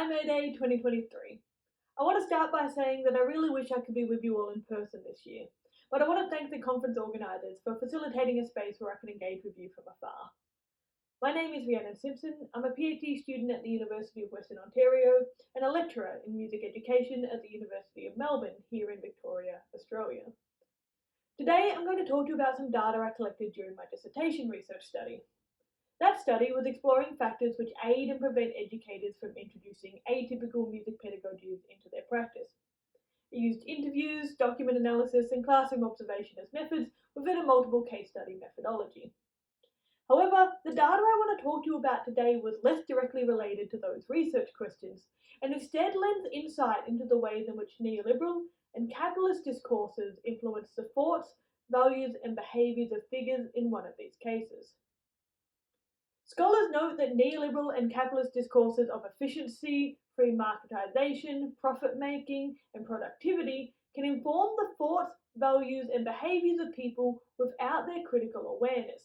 MayDay 2023. I want to start by saying that I really wish I could be with you all in person this year, but I want to thank the conference organisers for facilitating a space where I can engage with you from afar. My name is Rhiannon Simpson. I'm a PhD student at the University of Western Ontario and a lecturer in music education at the University of Melbourne here in Victoria, Australia. Today I'm going to talk to you about some data I collected during my dissertation research study. That study was exploring factors which aid and prevent educators from introducing atypical music pedagogies into their practice. It used interviews, document analysis, and classroom observation as methods within a multiple case study methodology. However, the data I want to talk to you about today was less directly related to those research questions, and instead lends insight into the ways in which neoliberal and capitalist discourses influence the thoughts, values, and behaviours of figures in one of these cases. Scholars note that neoliberal and capitalist discourses of efficiency, free marketisation, profit-making, and productivity can inform the thoughts, values, and behaviours of people without their critical awareness.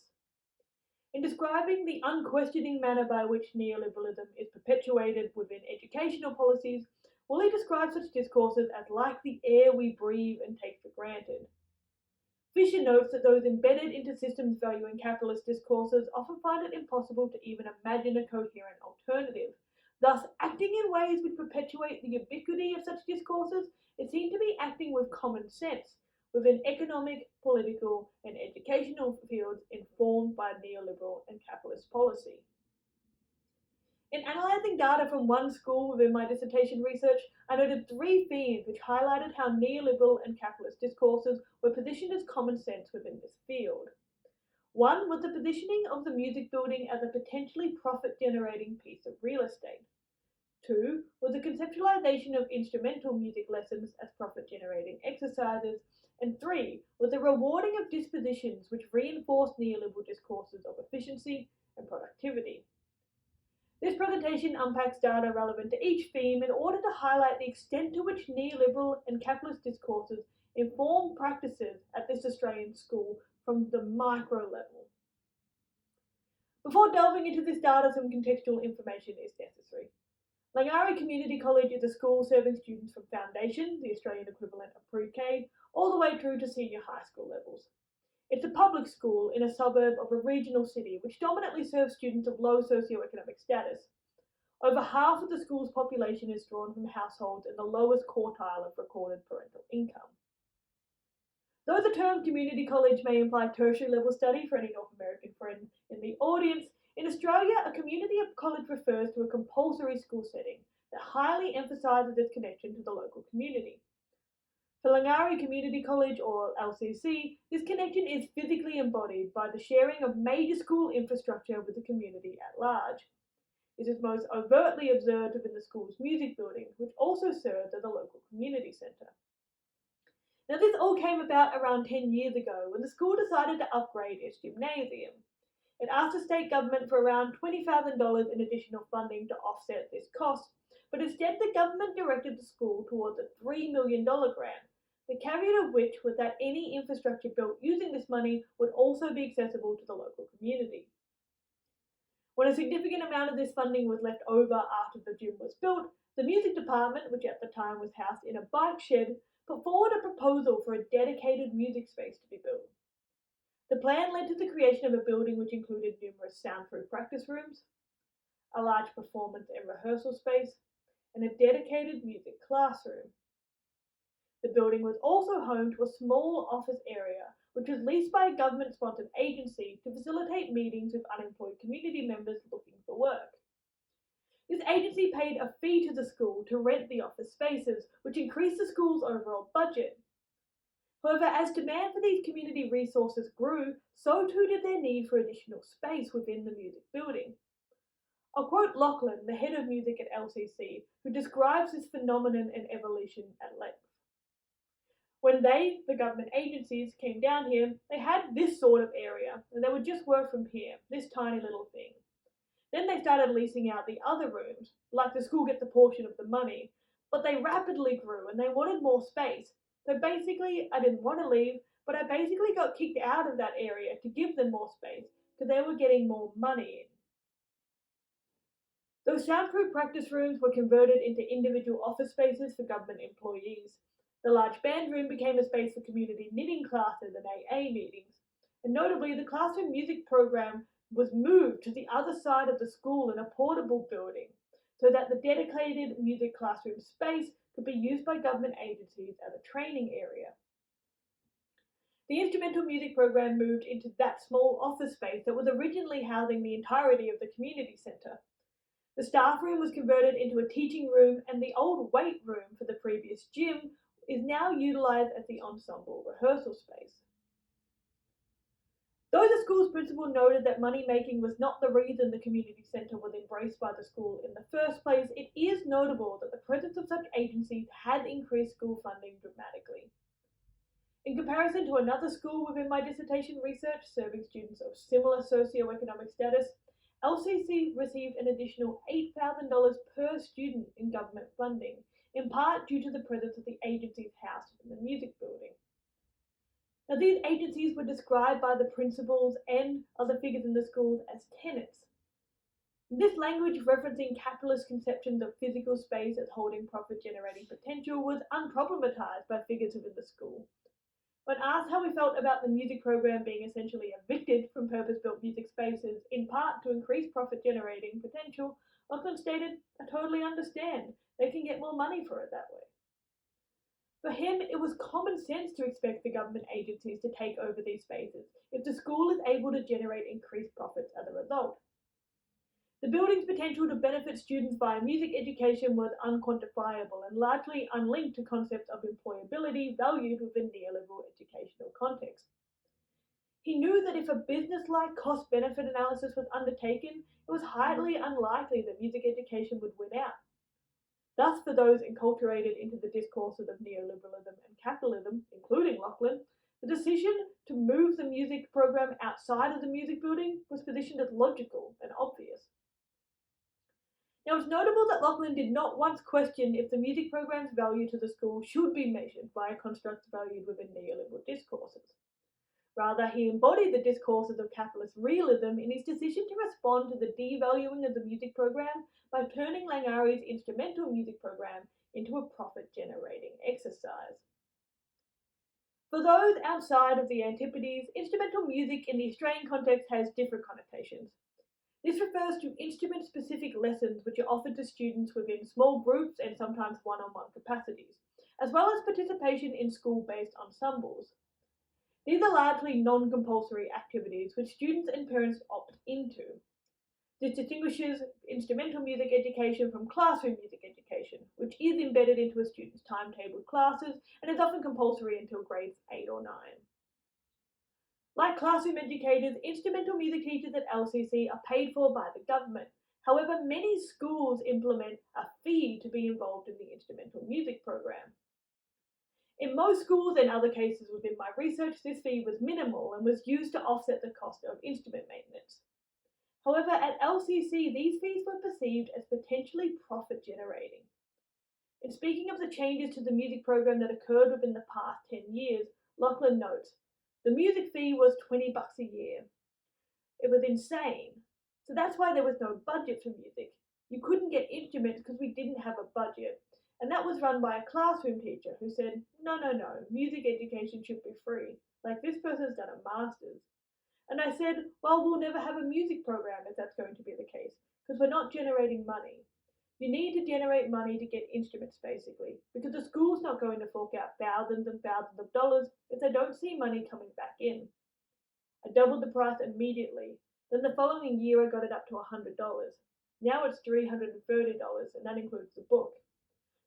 In describing the unquestioning manner by which neoliberalism is perpetuated within educational policies, Woolley describes such discourses as like the air we breathe and take for granted. Fisher notes that those embedded into systems valuing capitalist discourses often find it impossible to even imagine a coherent alternative. Thus, acting in ways which perpetuate the ubiquity of such discourses, it seemed to be acting with common sense within economic, political, and educational fields informed by neoliberal and capitalist policy. In analysing data from one school within my dissertation research, I noted three themes which highlighted how neoliberal and capitalist discourses were positioned as common sense within this field. One was the positioning of the music building as a potentially profit-generating piece of real estate. Two was the conceptualization of instrumental music lessons as profit-generating exercises. And three was the rewarding of dispositions which reinforced neoliberal discourses of efficiency and productivity. This presentation unpacks data relevant to each theme in order to highlight the extent to which neoliberal and capitalist discourses inform practices at this Australian school from the micro level. Before delving into this data, some contextual information is necessary. Langari Community College is a school serving students from foundation, the Australian equivalent of pre-K, all the way through to senior high school levels. It's a public school in a suburb of a regional city which dominantly serves students of low socioeconomic status. Over half of the school's population is drawn from households in the lowest quartile of recorded parental income. Though the term community college may imply tertiary level study for any North American friend in the audience, in Australia a community college refers to a compulsory school setting that highly emphasises its connection to the local community. For Langari Community College, or LCC, this connection is physically embodied by the sharing of major school infrastructure with the community at large. This is most overtly observed within the school's music building, which also serves as a local community centre. Now, this all came about around 10 years ago when the school decided to upgrade its gymnasium. It asked the state government for around $20,000 in additional funding to offset this cost, but instead the government directed the school towards a $3 million grant. The caveat of which was that any infrastructure built using this money would also be accessible to the local community. When a significant amount of this funding was left over after the gym was built, the music department, which at the time was housed in a bike shed, put forward a proposal for a dedicated music space to be built. The plan led to the creation of a building which included numerous soundproof practice rooms, a large performance and rehearsal space, and a dedicated music classroom. The building was also home to a small office area, which was leased by a government-sponsored agency to facilitate meetings with unemployed community members looking for work. This agency paid a fee to the school to rent the office spaces, which increased the school's overall budget. However, as demand for these community resources grew, so too did their need for additional space within the music building. I'll quote Lachlan, the head of music at LCC, who describes this phenomenon and evolution at length. When they, the government agencies, came down here, they had this sort of area, and they would just work from here, this tiny little thing. Then they started leasing out the other rooms, like the school gets a portion of the money, but they rapidly grew and they wanted more space. So basically, I didn't want to leave, but I basically got kicked out of that area to give them more space because they were getting more money in. Those soundproof practice rooms were converted into individual office spaces for government employees. The large band room became a space for community knitting classes and AA meetings. And notably, the classroom music program was moved to the other side of the school in a portable building so that the dedicated music classroom space could be used by government agencies as a training area. The instrumental music program moved into that small office space that was originally housing the entirety of the community centre. The staff room was converted into a teaching room, and the old weight room for the previous gym is now utilised as the ensemble rehearsal space. Though the school's principal noted that money making was not the reason the community centre was embraced by the school in the first place, it is notable that the presence of such agencies had increased school funding dramatically. In comparison to another school within my dissertation research serving students of similar socioeconomic status, LCC received an additional $8,000 per student in government funding, in part due to the presence of the agencies housed in the music building. Now, these agencies were described by the principals and other figures in the schools as tenants. This language referencing capitalist conceptions of physical space as holding profit-generating potential was unproblematized by figures within the school. When asked how we felt about the music program being essentially evicted from purpose-built music spaces, in part to increase profit-generating potential, Lachlan stated, "I totally understand. They can get more money for it that way." For him, it was common sense to expect the government agencies to take over these spaces if the school is able to generate increased profits as a result. The building's potential to benefit students via music education was unquantifiable and largely unlinked to concepts of employability valued within neoliberal educational contexts. He knew that if a business-like cost-benefit analysis was undertaken, it was highly unlikely that music education would win out. Thus, for those enculturated into the discourses of neoliberalism and capitalism, including Lachlan, the decision to move the music program outside of the music building was positioned as logical and obvious. Now, it's notable that Lachlan did not once question if the music program's value to the school should be measured by a construct valued within neoliberal discourses. Rather, he embodied the discourses of capitalist realism in his decision to respond to the devaluing of the music program by turning Langari's instrumental music program into a profit-generating exercise. For those outside of the Antipodes, instrumental music in the Australian context has different connotations. This refers to instrument-specific lessons which are offered to students within small groups and sometimes one-on-one capacities, as well as participation in school-based ensembles. These are largely non-compulsory activities which students and parents opt into. This distinguishes instrumental music education from classroom music education, which is embedded into a student's timetabled classes and is often compulsory until grades 8 or 9. Like classroom educators, instrumental music teachers at LCC are paid for by the government. However, many schools implement a fee to be involved in the instrumental music program. In most schools and other cases within my research, this fee was minimal and was used to offset the cost of instrument maintenance. However, at LCC, these fees were perceived as potentially profit generating. In speaking of the changes to the music program that occurred within the past 10 years, Lachlan notes, "The music fee was $20 a year. It was insane. So that's why there was no budget for music. You couldn't get instruments because we didn't have a budget. And that was run by a classroom teacher who said, no, music education should be free. Like this person's done a master's." And I said, well, we'll never have a music program if that's going to be the case, because we're not generating money. You need to generate money to get instruments, basically, because the school's not going to fork out thousands and thousands of dollars if they don't see money coming back in. I doubled the price immediately. Then the following year I got it up to $100. Now it's $330, and that includes the book.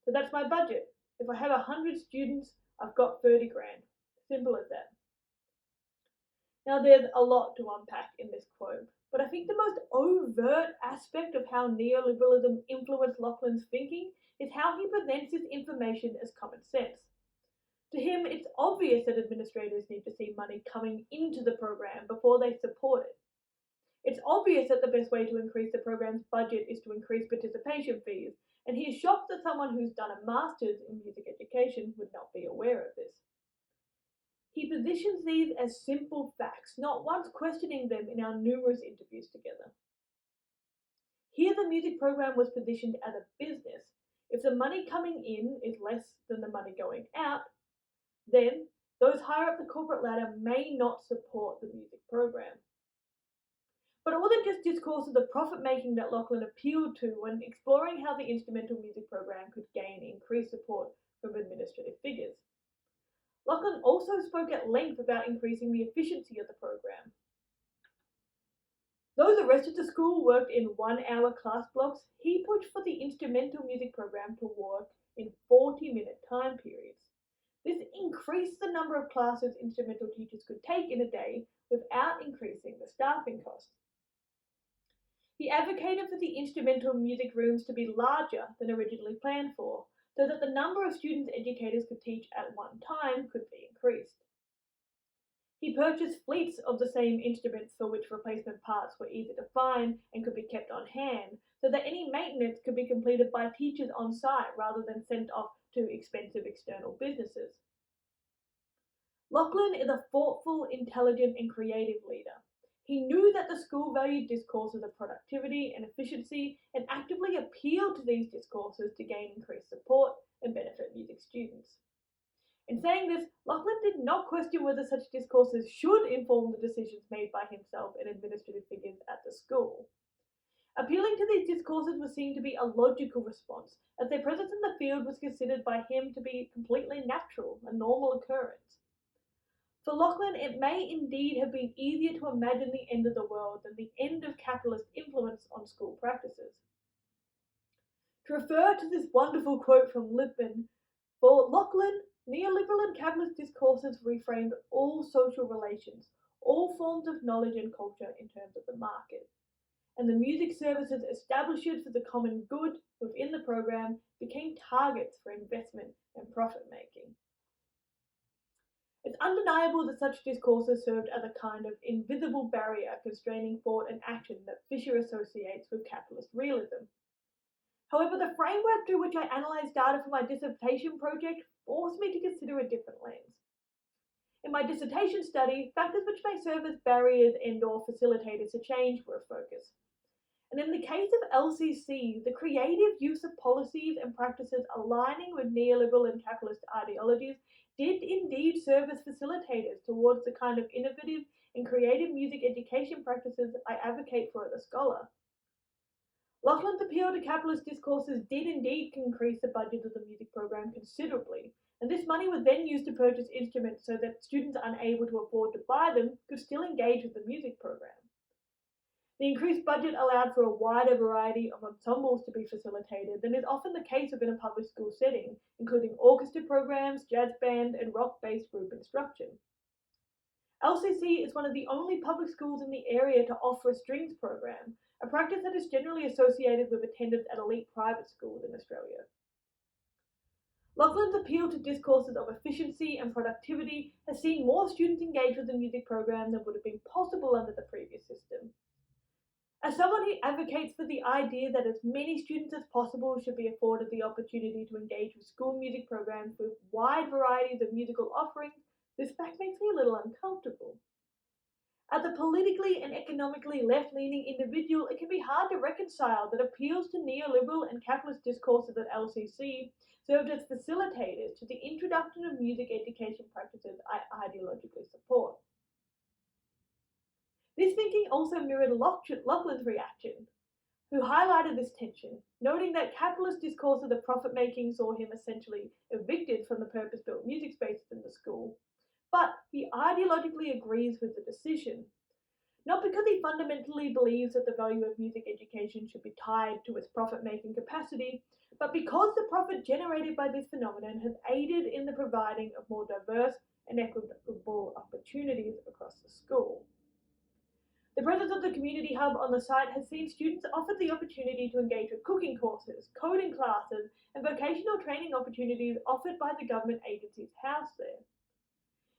So that's my budget. If I have 100 students, I've got 30 grand. Simple as that. Now there's a lot to unpack in this quote, but I think the most overt aspect of how neoliberalism influenced Lachlan's thinking is how he presents his information as common sense. To him, it's obvious that administrators need to see money coming into the program before they support it. It's obvious that the best way to increase the program's budget is to increase participation fees, and he is shocked that someone who's done a master's in music education would not be aware of this. He positions these as simple facts, not once questioning them in our numerous interviews together. Here the music program was positioned as a business. If the money coming in is less than the money going out, then those higher up the corporate ladder may not support the music program. But it wasn't just discourses of profit making that Lachlan appealed to when exploring how the instrumental music program could gain increased support from administrative figures. Lachlan also spoke at length about increasing the efficiency of the program. Though the rest of the school worked in 1-hour class blocks, he pushed for the instrumental music program to work in 40-minute time periods. This increased the number of classes instrumental teachers could take in a day without increasing the staffing costs. He advocated for the instrumental music rooms to be larger than originally planned for, so that the number of students educators could teach at one time could be increased. He purchased fleets of the same instruments for which replacement parts were easy to find and could be kept on hand, so that any maintenance could be completed by teachers on site rather than sent off to expensive external businesses. Lachlan is a thoughtful, intelligent, and creative leader. He knew that the school valued discourses of productivity and efficiency and actively appealed to these discourses to gain increased support and benefit music students. In saying this, Lachlan did not question whether such discourses should inform the decisions made by himself and administrative figures at the school. Appealing to these discourses was seen to be a logical response, as their presence in the field was considered by him to be completely natural, a normal occurrence. For Lachlan, it may indeed have been easier to imagine the end of the world than the end of capitalist influence on school practices. To refer to this wonderful quote from Lippmann, for Lachlan, neoliberal and capitalist discourses reframed all social relations, all forms of knowledge and culture in terms of the market. And the music services established for the common good within the program became targets for investment and profit making. It's undeniable that such discourses served as a kind of invisible barrier constraining thought and action that Fisher associates with capitalist realism. However, the framework through which I analysed data for my dissertation project forced me to consider a different lens. In my dissertation study, factors which may serve as barriers and/or facilitators to change were a focus. And in the case of LCC, the creative use of policies and practices aligning with neoliberal and capitalist ideologies did indeed serve as facilitators towards the kind of innovative and creative music education practices I advocate for as a scholar. Lachlan's appeal to capitalist discourses did indeed increase the budget of the music program considerably, and this money was then used to purchase instruments so that students unable to afford to buy them could still engage with the music program. The increased budget allowed for a wider variety of ensembles to be facilitated than is often the case within a public school setting, including orchestra programs, jazz band, and rock-based group instruction. LCC is one of the only public schools in the area to offer a strings program, a practice that is generally associated with attendance at elite private schools in Australia. Lachlan's appeal to discourses of efficiency and productivity has seen more students engage with the music program than would have been possible under the previous system. As someone who advocates for the idea that as many students as possible should be afforded the opportunity to engage with school music programs with wide varieties of musical offerings, this fact makes me a little uncomfortable. As a politically and economically left-leaning individual, it can be hard to reconcile that appeals to neoliberal and capitalist discourses at LCC served as facilitators to the introduction of music education practices I ideologically support. This thinking also mirrored Lachlan's reaction, who highlighted this tension, noting that capitalist discourses of profit-making saw him essentially evicted from the purpose-built music spaces in the school, but he ideologically agrees with the decision, not because he fundamentally believes that the value of music education should be tied to its profit-making capacity, but because the profit generated by this phenomenon has aided in the providing of more diverse and equitable opportunities across the school. The presence of the community hub on the site has seen students offered the opportunity to engage with cooking courses, coding classes, and vocational training opportunities offered by the government agencies housed there.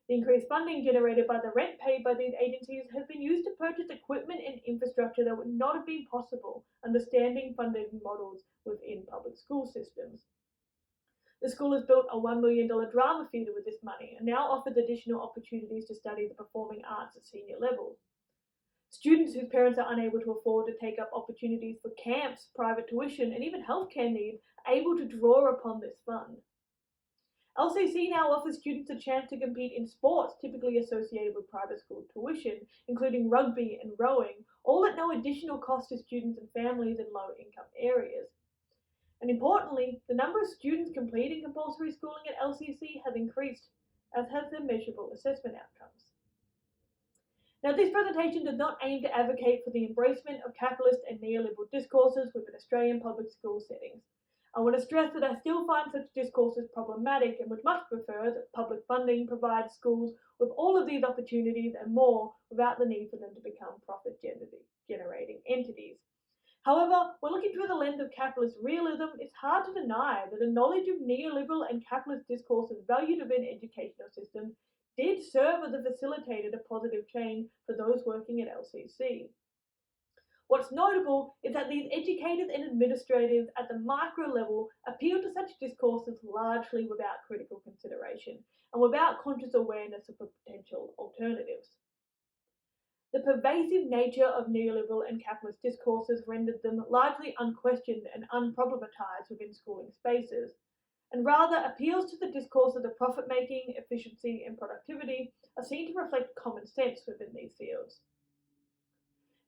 The increased funding generated by the rent paid by these agencies has been used to purchase equipment and infrastructure that would not have been possible under standing funding models within public school systems. The school has built a $1 million drama theatre with this money and now offers additional opportunities to study the performing arts at senior levels. Students whose parents are unable to afford to take up opportunities for camps, private tuition, and even healthcare needs are able to draw upon this fund. LCC now offers students a chance to compete in sports typically associated with private school tuition, including rugby and rowing, all at no additional cost to students and families in low-income areas. And importantly, the number of students completing compulsory schooling at LCC has increased, as has their measurable assessment outcomes. Now, this presentation does not aim to advocate for the embracement of capitalist and neoliberal discourses within Australian public school settings. I want to stress that I still find such discourses problematic and would much prefer that public funding provides schools with all of these opportunities and more without the need for them to become profit-generating entities. However, when looking through the lens of capitalist realism, it's hard to deny that a knowledge of neoliberal and capitalist discourses valued within educational systems did serve as a facilitator to positive change for those working at LCC. What's notable is that these educators and administrators at the micro level appeal to such discourses largely without critical consideration and without conscious awareness of the potential alternatives. The pervasive nature of neoliberal and capitalist discourses rendered them largely unquestioned and unproblematized within schooling spaces, and rather appeals to the discourses of profit-making, efficiency, and productivity are seen to reflect common sense within these fields.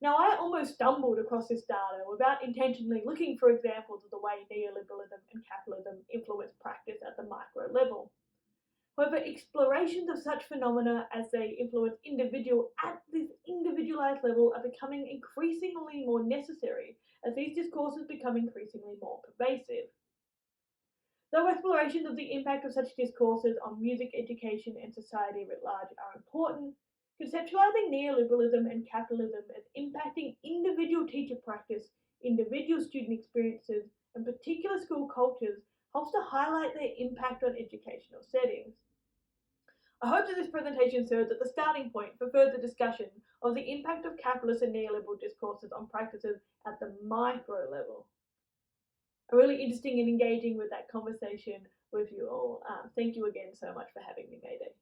Now, I almost stumbled across this data without intentionally looking for examples of the way neoliberalism and capitalism influence practice at the micro level. However, explorations of such phenomena as they influence individuals at this individualized level are becoming increasingly more necessary as these discourses become increasingly more pervasive. Though explorations of the impact of such discourses on music education and society writ large are important, conceptualizing neoliberalism and capitalism as impacting individual teacher practice, individual student experiences, and particular school cultures helps to highlight their impact on educational settings. I hope that this presentation serves as the starting point for further discussion of the impact of capitalist and neoliberal discourses on practices at the micro level. I'm really interested in engaging with that conversation with you all. Thank you again so much for having me, MayDay.